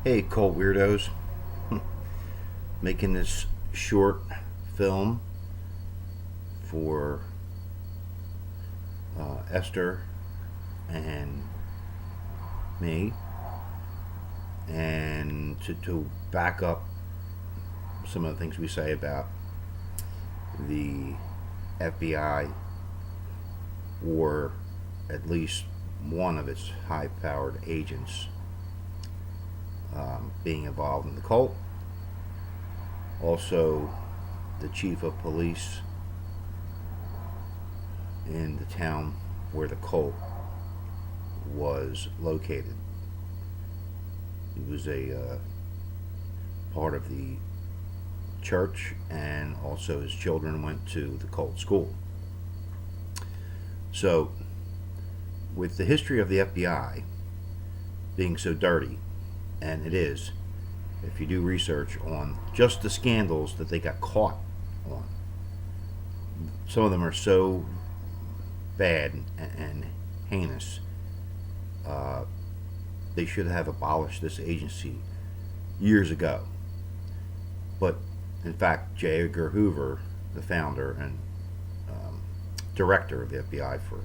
Hey, cult weirdos. Making this short film for Esther and me, and to back up some of the things we say about the FBI, or at least one of its high powered agents being involved in the cult. Also, the chief of police in the town where the cult was located. He was a part of the church, and also his children went to the cult school. So, with the history of the FBI being so dirty, and it is, if you do research on just the scandals that they got caught on, some of them are so bad and heinous. They should have abolished this agency years ago. But in fact, J. Edgar Hoover, the founder and director of the FBI for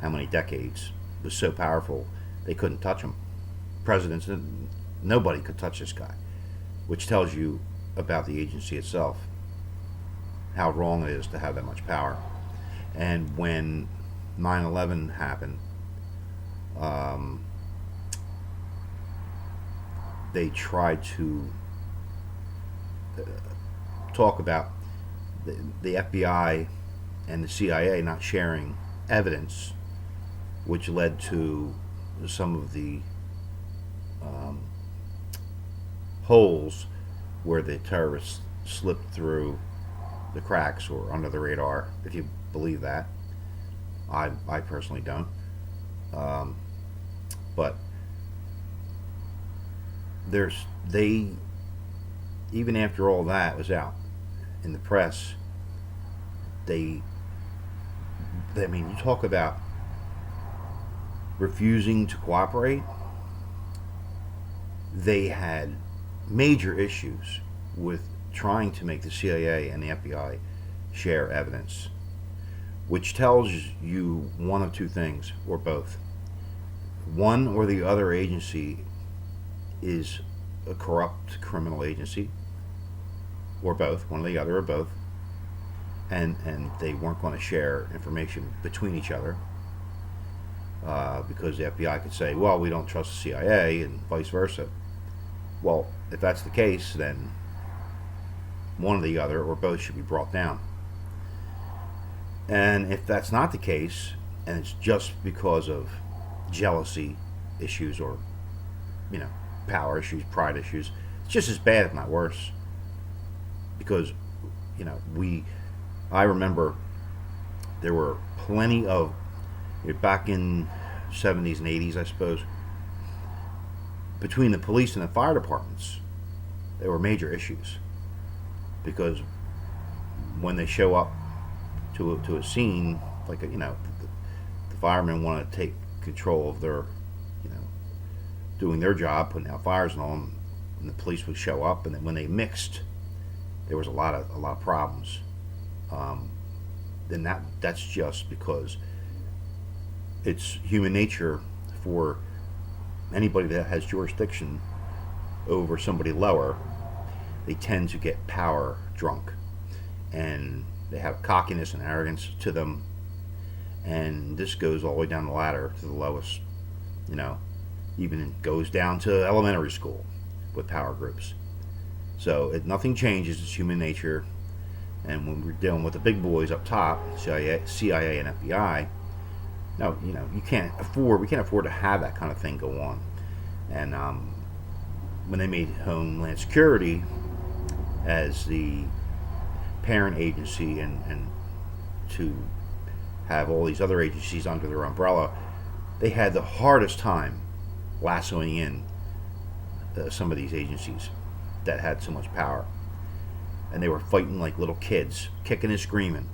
how many decades, was so powerful they couldn't touch him. Presidents, nobody could touch this guy, which tells you about the agency itself, how wrong it is to have that much power. And when 9/11 happened, they tried to talk about the FBI and the CIA not sharing evidence, which led to some of the holes where the terrorists slipped through the cracks or under the radar, if you believe that. I personally don't. But they, even after all that was out in the press, I mean, you talk about refusing to cooperate. They had major issues with trying to make the CIA and the FBI share evidence, which tells you one of two things, or both. One or the other agency is a corrupt criminal agency, or both, one or the other, or both, and they weren't going to share information between each other, because the FBI could say, well, we don't trust the CIA, and vice versa. Well, if that's the case, then one or the other, or both, should be brought down. And if that's not the case, and it's just because of jealousy issues, or power issues, pride issues, it's just as bad, if not worse. Because I remember there were plenty of, back in 70s and 80s, I suppose, between the police and the fire departments, there were major issues, because when they show up to a scene, like the firemen want to take control of their, doing their job, putting out fires and all, and the police would show up, and then when they mixed, there was a lot of problems. Then that's just because it's human nature for anybody that has jurisdiction over somebody lower. They tend to get power drunk, and they have cockiness and arrogance to them, and this goes all the way down the ladder to the lowest. Even goes down to elementary school with power groups. So nothing changes. It's human nature. And when we're dealing with the big boys up top, CIA and FBI, no, we can't afford to have that kind of thing go on. And when they made Homeland Security as the parent agency, and to have all these other agencies under their umbrella, they had the hardest time lassoing in some of these agencies that had so much power, and they were fighting like little kids, kicking and screaming,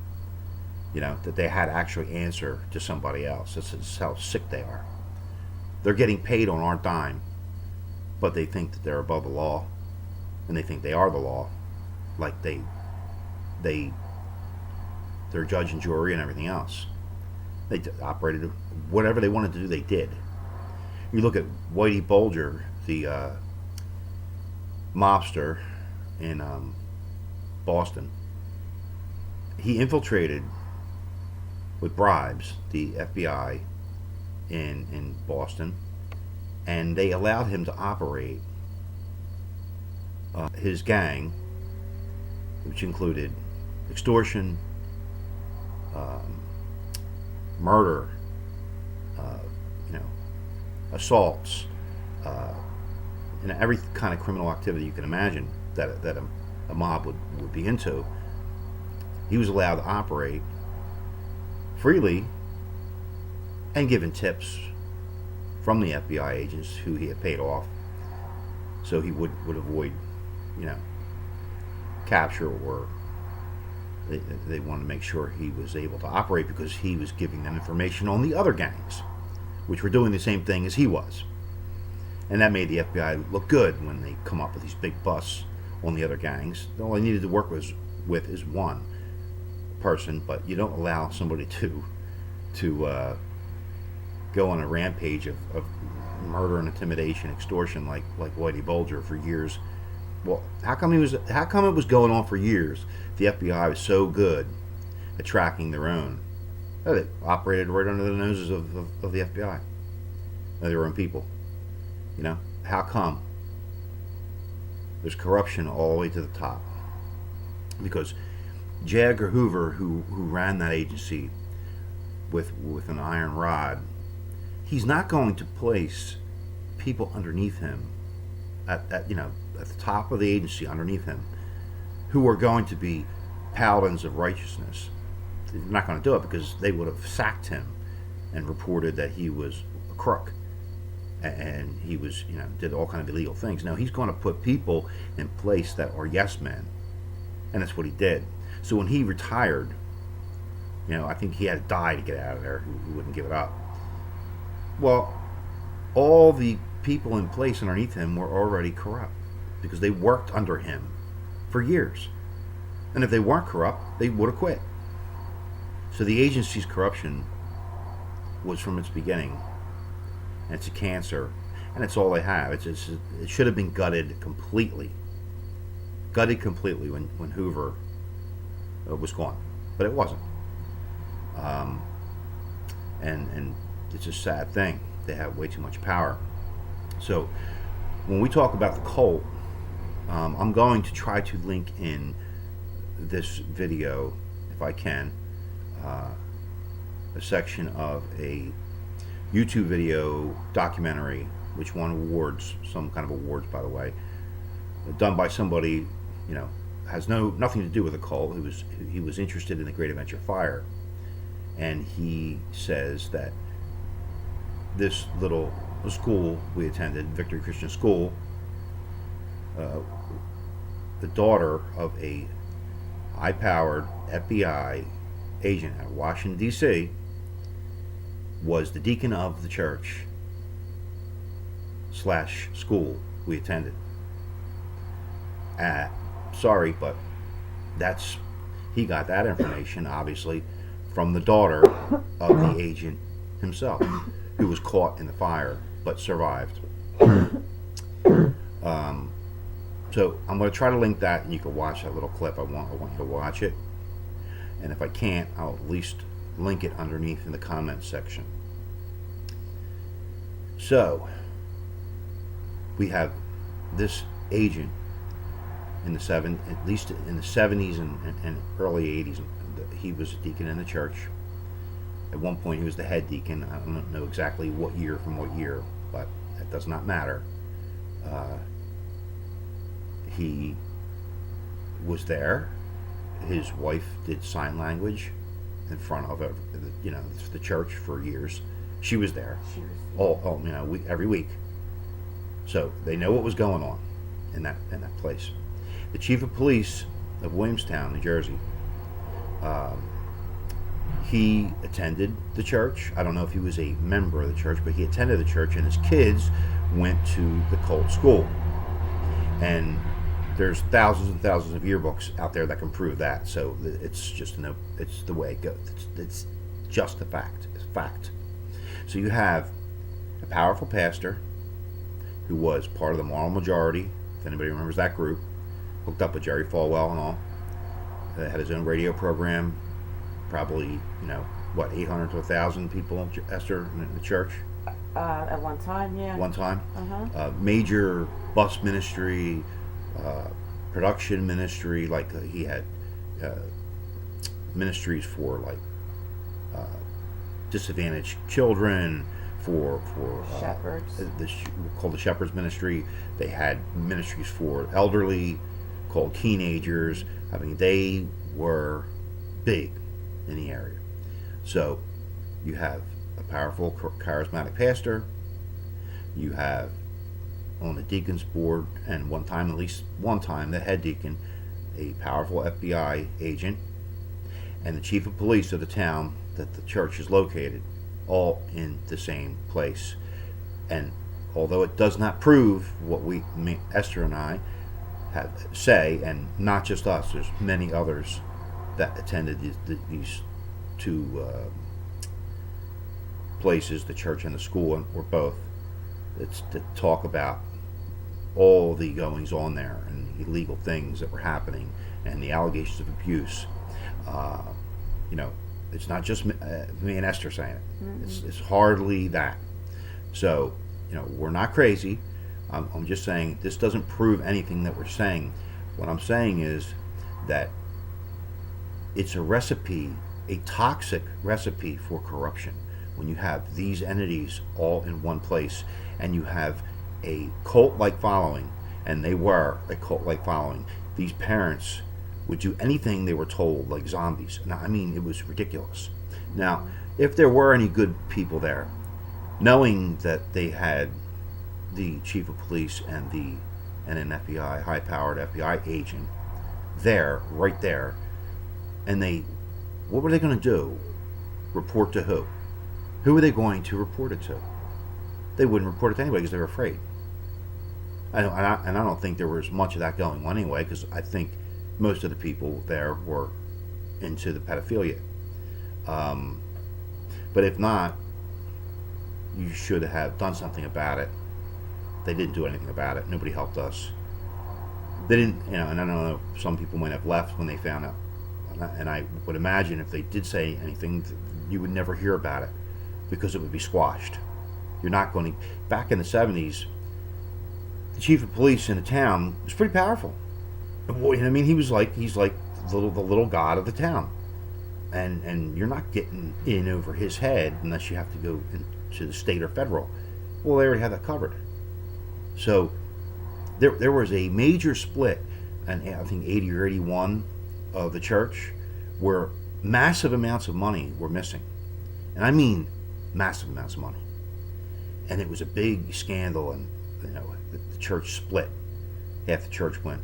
that they had to actually answer to somebody else. This is how sick they are. They're getting paid on our dime but they think that they're above the law, and they think they are the law, like they're judge and jury and everything else. They operated whatever they wanted to do. They did. You look at Whitey Bulger, the mobster in Boston. He infiltrated with bribes the FBI in Boston, and they allowed him to operate his gang, which included extortion, murder, assaults, every kind of criminal activity you can imagine that a mob would be into. He was allowed to operate freely and given tips from the FBI agents who he had paid off, so he would avoid, capture, or they wanted to make sure he was able to operate because he was giving them information on the other gangs, which were doing the same thing as he was. And that made the FBI look good when they come up with these big busts on the other gangs. All they needed to work with is one person, but you don't allow somebody to go on a rampage of murder and intimidation, extortion like Whitey Bulger for years. Well, how come it was going on for years? The FBI was so good at tracking their own. They operated right under the noses of the FBI, their own people. How come? There's corruption all the way to the top. Because J. Edgar Hoover, who ran that agency with an iron rod, he's not going to place people underneath him at the top of the agency underneath him who are going to be paladins of righteousness. They're not going to do it because they would have sacked him and reported that he was a crook and he was, did all kind of illegal things. Now he's going to put people in place that are yes men, and that's what he did. So when he retired, I think he had to die to get out of there. He wouldn't give it up. Well, all the people in place underneath him were already corrupt because they worked under him for years. And if they weren't corrupt, they would have quit. So the agency's corruption was from its beginning. And it's a cancer, and it's all they have. It should have been gutted completely when Hoover was gone, but it wasn't. And it's a sad thing. They have way too much power. So when we talk about the cult, I'm going to try to link in this video, if I can, a section of a YouTube video documentary, which won awards, some kind of awards, by the way, done by somebody, has nothing to do with the cult. He was interested in the Great Adventure Fire, and he says that this little school we attended, Victory Christian School, the daughter of a high-powered FBI agent at Washington, D.C., was the deacon of the church / school we attended. Sorry, but he got that information, obviously, from the daughter of the agent himself, who was caught in the fire but survived. So I'm going to try to link that, and you can watch that little clip. I want you to watch it, and if I can't, I'll at least link it underneath in the comments section. So we have this agent in the at least in the 70s and early 80s. He was a deacon in the church. At one point, he was the head deacon. I don't know exactly what year from what year, but that does not matter. He was there. His wife did sign language in front of the church for years. She was there. Every week. So they know what was going on in that place. The chief of police of Williamstown, New Jersey, he attended the church. I don't know if he was a member of the church, but he attended the church, and his kids went to the cult school. And there's thousands and thousands of yearbooks out there that can prove that. So it's just it's the way it goes. It's just a fact. It's a fact. So you have a powerful pastor who was part of the moral majority, if anybody remembers that group, hooked up with Jerry Falwell and all. Had his own radio program, probably, 800 to 1,000 people, Esther, in the church? At one time, yeah. One time? Uh-huh. Major bus ministry, production ministry, like he had ministries for disadvantaged children, for shepherds. Called the Shepherds Ministry. They had ministries for elderly, called teenagers. I mean, they were big in the area. So you have a powerful, charismatic pastor. You have on the deacon's board, and at least one time, the head deacon, a powerful FBI agent, and the chief of police of the town that the church is located, all in the same place. And although it does not prove what Esther and I say, and not just us, there's many others that attended these two places, the church and the school, or both. It's to talk about all the goings on there and the illegal things that were happening and the allegations of abuse. It's not just me and Esther saying it. Mm-hmm. It's hardly that. So, we're not crazy. I'm just saying this doesn't prove anything that we're saying. What I'm saying is that it's a recipe, a toxic recipe for corruption. When you have these entities all in one place and you have a cult-like following, and they were a cult-like following, these parents would do anything they were told, like zombies. Now, I mean, it was ridiculous. Now, if there were any good people there, knowing that they had the chief of police and an FBI, high-powered FBI agent right there, and what were they going to do? Report to who? Who were they going to report it to? They wouldn't report it to anybody because they were afraid. And I don't think there was much of that going on anyway, because I think most of the people there were into the pedophilia. But if not, you should have done something about it. They didn't do anything about it. Nobody helped us. They didn't, and I don't know, some people might have left when they found out. And I would imagine if they did say anything, you would never hear about it because it would be squashed. You're not going to. Back in the 70s, the chief of police in the town was pretty powerful. I mean, he's like the little god of the town, and you're not getting in over his head unless you have to go into the state or federal. Well, they already had that covered. So there was a major split, and I think 80 or 81 of the church, where massive amounts of money were missing, and I mean massive amounts of money. And it was a big scandal, and the church split. Half the church went,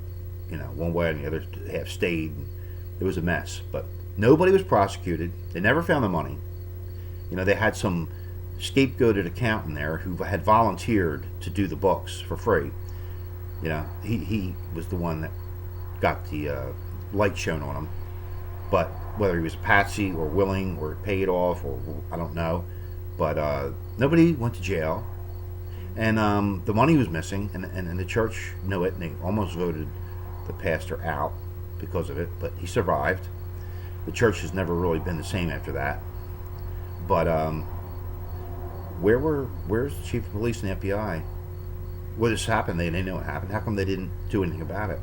one way, and the other half stayed. It was a mess, but nobody was prosecuted. They never found the money. They had some scapegoated accountant there who had volunteered to do the books for free. He was the one that got the light shown on him. But whether he was a patsy or willing or paid off, or I don't know. But nobody went to jail. And the money was missing, and the church knew it, and they almost voted the pastor out because of it, but he survived. The church has never really been the same after that. But where's the chief of police and the FBI? Well, this happened. They know it happened. How come they didn't do anything about it?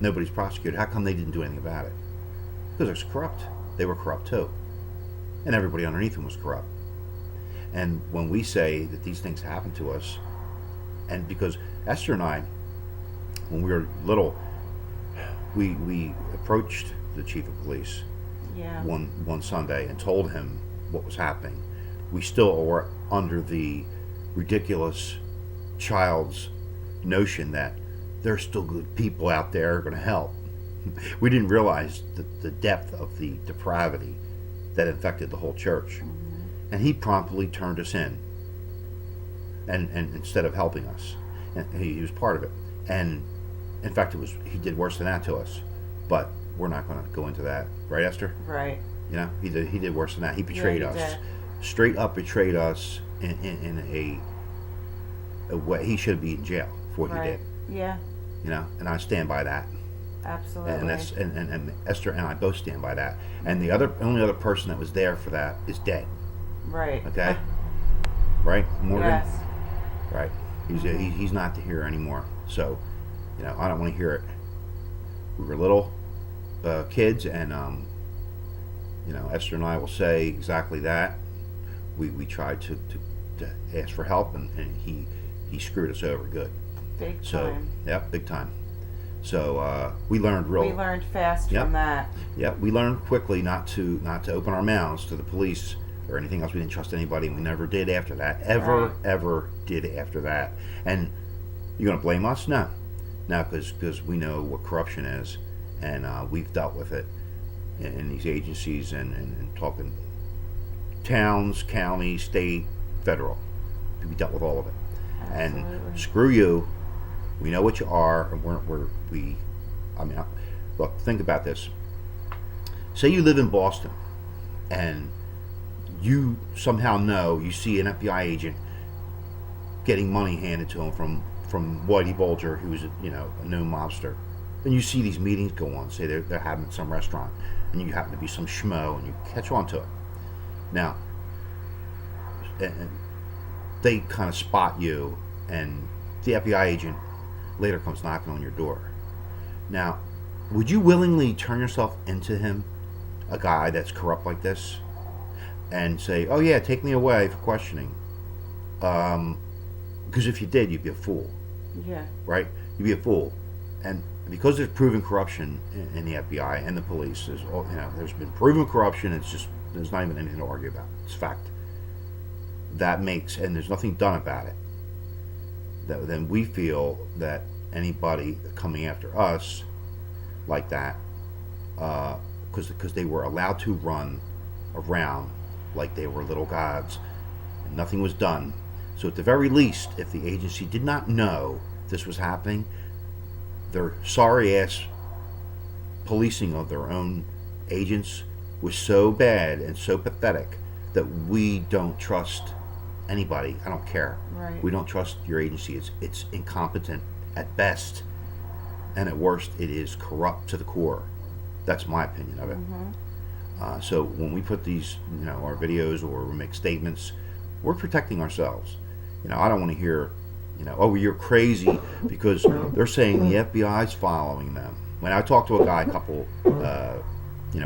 Nobody's prosecuted. How come they didn't do anything about it? Because it's corrupt. They were corrupt too, and everybody underneath them was corrupt. And when we say that these things happen to us, and because Esther and I, when we were little, we approached the chief of police one Sunday and told him what was happening. We still were under the ridiculous child's notion that there's still good people out there going to help. We didn't realize the depth of the depravity that infected the whole church. And he promptly turned us in. and instead of helping us, and he was part of it. And in fact, he did worse than that to us. But we're not going to go into that, right, Esther? Right. You know, he did worse than that. He betrayed he us, did. straight up betrayed us in a way. He should be in jail for what he Right. did. Yeah. You know, and I stand by that. Absolutely. And Esther and I both stand by that. And the only other person that was there for that is dead. Right. Okay. Right, Morgan. Yes. Right. He's not here anymore. So, you know, I don't want to hear it. We were little kids, and you know, Esther and I will say exactly that. We tried to ask for help, and he screwed us over good. Big So, time. yep, big time. So we learned We learned fast Yep. from that. Yeah, we learned quickly not to open our mouths to the police or anything else. We didn't trust anybody, and we never did after that. Ever did after that. And you're gonna blame us? No, because we know what corruption is, and we've dealt with it in these agencies and talking towns, county, state, federal. We dealt with all of it. Absolutely. And screw you. We know what you are, and look, think about this. Say you live in Boston, and you somehow you see an FBI agent getting money handed to him from Whitey Bulger, who's a known mobster, and you see these meetings go on. Say they're having at some restaurant, and you happen to be some schmo, and you catch on to it. Now, and they kind of spot you, and the FBI agent later comes knocking on your door. Now, would you willingly turn yourself into him, a guy that's corrupt like this, and say, "Oh yeah, take me away for questioning"? Because if you did, you'd be a fool, Yeah. right? You'd be a fool, and because there's proven corruption in the FBI and the police, there's been proven corruption. There's not even anything to argue about. It's fact. That makes, and there's nothing done about it. Then we feel that anybody coming after us like that, because they were allowed to run around like they were little gods, and nothing was done. So at the very least, if the agency did not know this was happening, their sorry ass policing of their own agents was so bad and so pathetic that we don't trust anybody. I don't care. Right. We don't trust your agency. It's incompetent at best, and at worst, it is corrupt to the core. That's my opinion of it. Mm-hmm. So when we put these, our videos or we make statements, we're protecting ourselves. I don't want to hear, oh, you're crazy because they're saying the FBI's following them. When I talked to a guy a couple,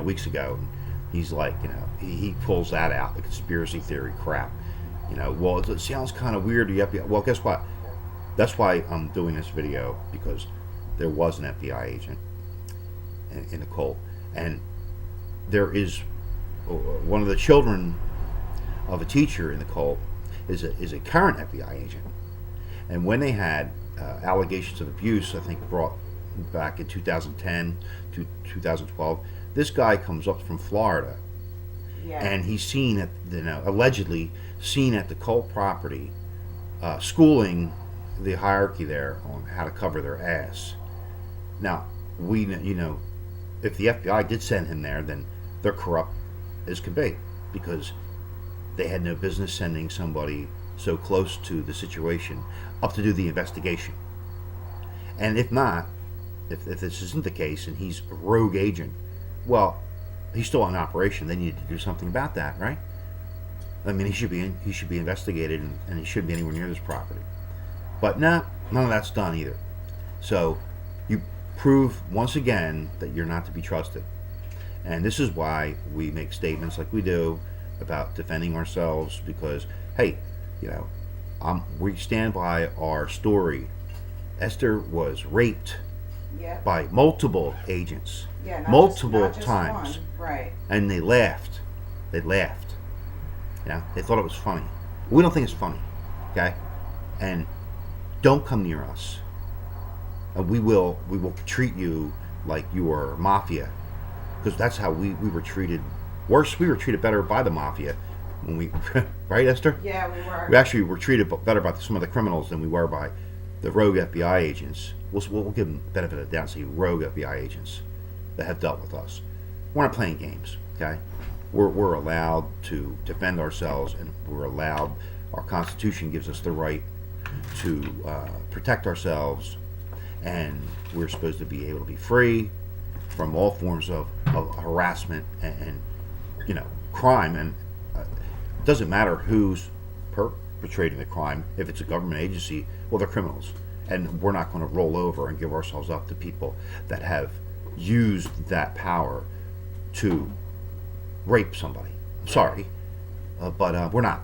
weeks ago, he's like, he pulls that out, the conspiracy theory crap. Well, it sounds kind of weird. The FBI. Well, guess what? That's why I'm doing this video, because there was an FBI agent in the cult, and there is one of the children of a teacher in the cult is a current FBI agent. And when they had allegations of abuse, I think brought back in 2010 to 2012, this guy comes up from Florida, Yeah. and he's seen at allegedly seen at the cult property, schooling the hierarchy there on how to cover their ass. Now we if the FBI did send him there, then they're corrupt as can be, because they had no business sending somebody so close to the situation up to do the investigation. And if not, if this isn't the case and he's a rogue agent, well, he's still in operation. They need to do something about that, right? I mean, he should be investigated, and he shouldn't be anywhere near this property. But none of that's done either. So you prove once again that you're not to be trusted. And this is why we make statements like we do about defending ourselves, because hey, we stand by our story. Esther was raped Yeah. by multiple agents, Yeah. multiple not just times, one. Right. and they laughed. They laughed. They thought it was funny. We don't think it's funny, okay? And don't come near us. And we will treat you like you are mafia, because that's how we were treated. Worse, we were treated better by the mafia when we, right, Esther? Yeah, we were. We actually were treated better by some of the criminals than we were by the rogue FBI agents. We'll give them the benefit of the doubt and say rogue FBI agents that have dealt with us. We're not playing games, okay? We're allowed to defend ourselves, and we're allowed, our Constitution gives us the right to protect ourselves, and we're supposed to be able to be free from all forms of harassment and crime. And it doesn't matter who's perpetrating the crime. If it's a government agency, well, they're criminals, and we're not going to roll over and give ourselves up to people that have used that power to rape somebody. I'm sorry, but we're not,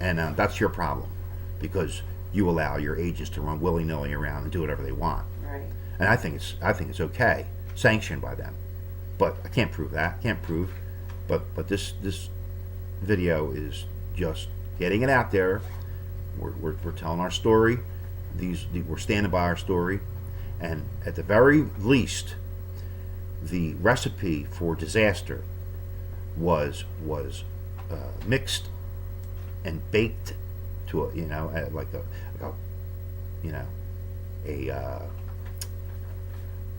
and that's your problem, because you allow your agents to run willy-nilly around and do whatever they want. Right. And I think it's okay, sanctioned by them, but I can't prove that. Can't prove, but this video is just getting it out there. We're telling our story. We're standing by our story, and at the very least, the recipe for disaster was mixed and baked to a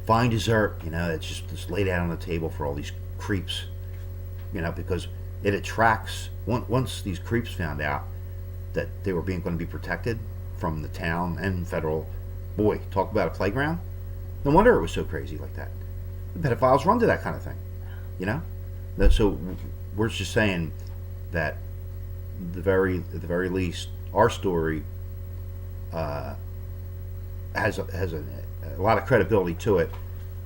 fine dessert. It's just laid out on the table for all these creeps. Because it attracts, once these creeps found out that they were going to be protected from the town and federal. Boy, talk about a playground. No wonder it was so crazy like that. The pedophiles run to that kind of thing. So we're just saying that at the very least, our story has a lot of credibility to it.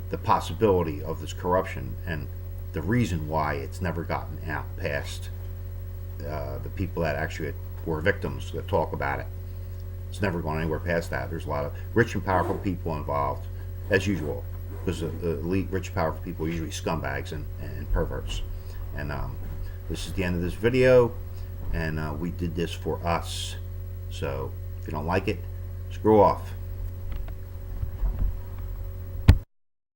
The possibility of this corruption and the reason why it's never gotten out past the people that actually were victims that talk about it. It's never gone anywhere past that. There's a lot of rich and powerful people involved, as usual, because the elite, rich, powerful people are usually scumbags and perverts. And this is the end of this video, and we did this for us. So if you don't like it, screw off.